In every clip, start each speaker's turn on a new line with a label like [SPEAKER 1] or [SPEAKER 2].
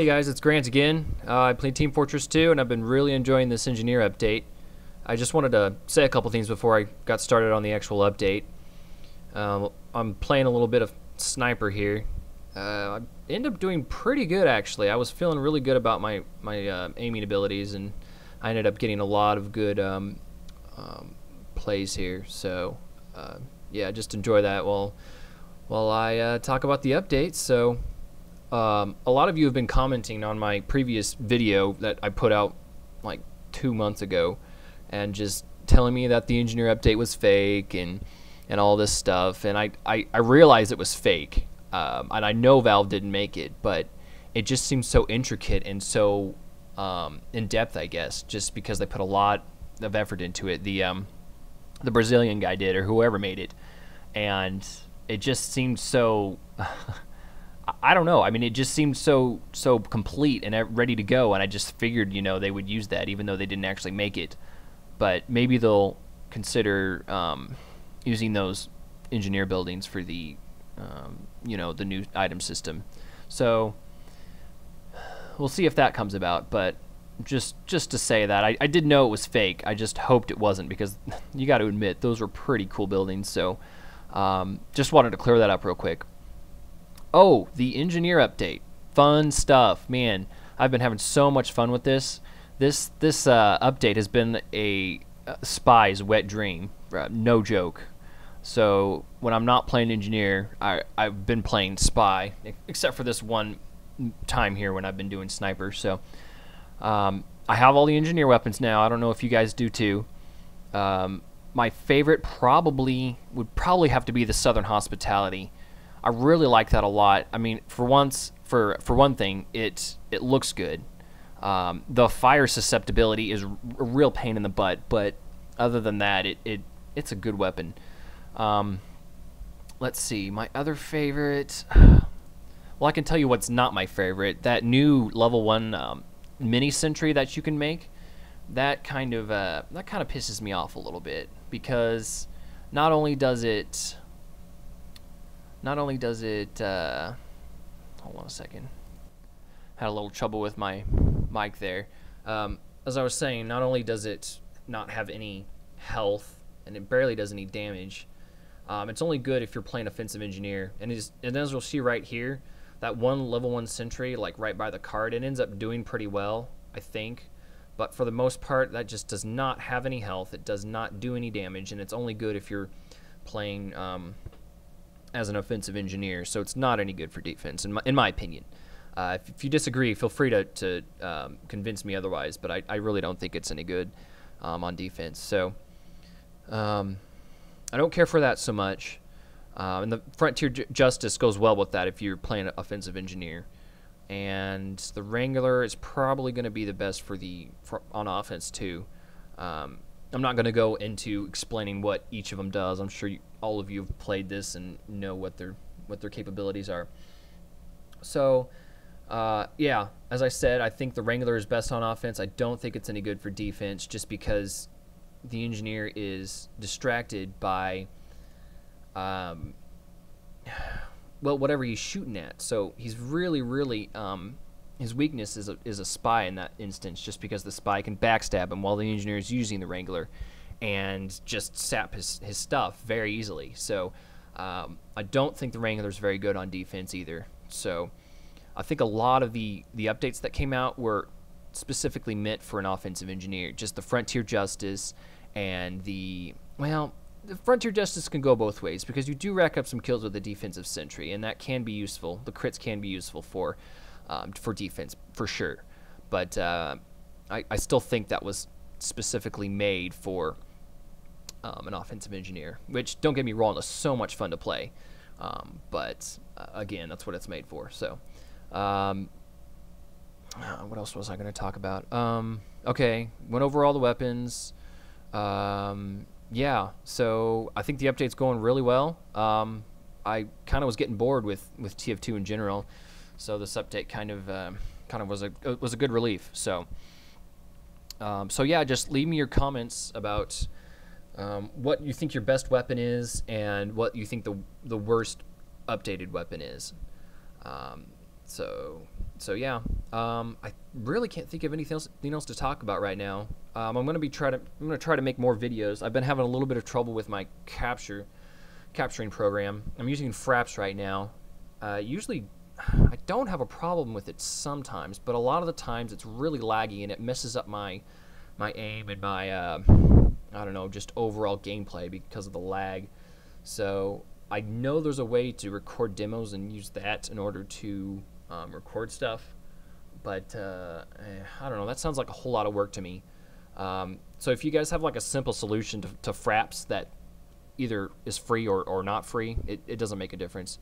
[SPEAKER 1] Hey guys, it's Grant again. I played Team Fortress 2 and I've been really enjoying this engineer update. I just wanted to say a couple things before I got started on the actual update. I'm playing a little bit of sniper here. I ended up doing pretty good actually. I was feeling really good about my aiming abilities, and I ended up getting a lot of good plays here. So yeah, just enjoy that while I talk about the update. So a lot of you have been commenting on my previous video that I put out like 2 months ago, and just telling me that the engineer update was fake and all this stuff. And I realized it was fake, and I know Valve didn't make it, but it just seems so intricate and so in depth, I guess, just because they put a lot of effort into it. The Brazilian guy did, or whoever made it, and it just seemed so I don't know. I mean, it just seemed so complete and ready to go, and I just figured, you know, they would use that even though they didn't actually make it. But maybe they'll consider using those engineer buildings for the you know, the new item system. So we'll see if that comes about. But just to say that I did know it was fake. I just hoped it wasn't, because you got to admit those were pretty cool buildings. So just wanted to clear that up real quick. Oh, the engineer update. Fun stuff. Man, I've been having so much fun with this. This update has been a spy's wet dream. No joke. So when I'm not playing engineer, I've been playing spy, except for this one time here when I've been doing sniper. So I have all the engineer weapons now. I don't know if you guys do too. My favorite would probably have to be the Southern Hospitality. I really like that a lot. I mean, for one thing, it looks good. The fire susceptibility is a real pain in the butt, but other than that, it's a good weapon. Let's see, my other favorite. Well, I can tell you what's not my favorite. That new level 1 mini sentry that you can make. That kind of pisses me off a little bit, because not only does it hold on a second, had a little trouble with my mic there. As I was saying, not only does it not have any health, and it barely does any damage, it's only good if you're playing offensive engineer. And as you'll see right here, that one level 1 sentry, like right by the card, it ends up doing pretty well, I think. But for the most part, that just does not have any health. It does not do any damage, and it's only good if you're playing as an offensive engineer. So it's not any good for defense, in my opinion. If you disagree, feel free to convince me otherwise, but I really don't think it's any good on defense. So I don't care for that so much. And the Frontier Justice goes well with that if you're playing an offensive engineer. And the Wrangler is probably going to be the best on offense too. I'm not going to go into explaining what each of them does. I'm sure all of you have played this and know what their capabilities are. So yeah, as I said, I think the Wrangler is best on offense. I don't think it's any good for defense, just because the engineer is distracted by well, whatever he's shooting at. So he's really his weakness is a spy in that instance, just because the spy can backstab him while the engineer is using the Wrangler and just sap his stuff very easily. So I don't think the Wrangler is very good on defense either. So I think a lot of the updates that came out were specifically meant for an offensive engineer. Just the Frontier Justice and the Frontier Justice can go both ways, because you do rack up some kills with the defensive sentry, and that can be useful. The crits can be useful for defense for sure. But I still think that was specifically made for an offensive engineer, which, don't get me wrong, is so much fun to play. But again, that's what it's made for. So what else was I going to talk about? Okay, went over all the weapons. Yeah, so I think the update's going really well. I kind of was getting bored with TF2 in general, so this update kind of was a good relief. So yeah, just leave me your comments about what you think your best weapon is and what you think the worst updated weapon is. So yeah, I really can't think of anything else to talk about right now. I'm gonna try to make more videos. I've been having a little bit of trouble with my capturing program. I'm using Fraps right now. Usually, I don't have a problem with it sometimes, but a lot of the times it's really laggy and it messes up my aim and my I don't know, just overall gameplay because of the lag. So I know there's a way to record demos and use that in order to record stuff, but I don't know, that sounds like a whole lot of work to me. So if you guys have like a simple solution to Fraps that either is free or not free, it doesn't make a difference.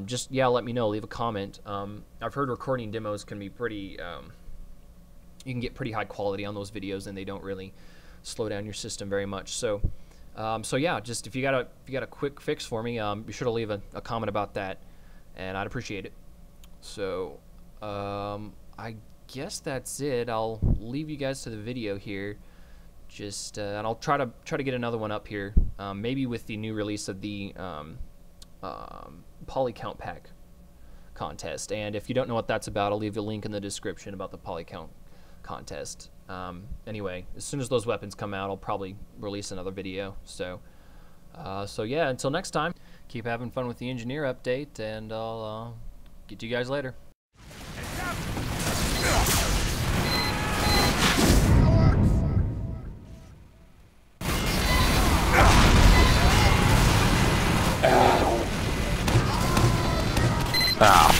[SPEAKER 1] Just, yeah, let me know, leave a comment. I've heard recording demos can be pretty, you can get pretty high quality on those videos and they don't really slow down your system very much. So yeah, just if you got a quick fix for me, be sure to leave a comment about that, and I'd appreciate it. So I guess that's it. I'll leave you guys to the video here. Just and I'll try to get another one up here, maybe with the new release of the Polycount pack contest. And if you don't know what that's about, I'll leave a link in the description about the Polycount contest. Anyway, as soon as those weapons come out, I'll probably release another video. So yeah, until next time, keep having fun with the engineer update, and I'll get to you guys later.
[SPEAKER 2] Ah.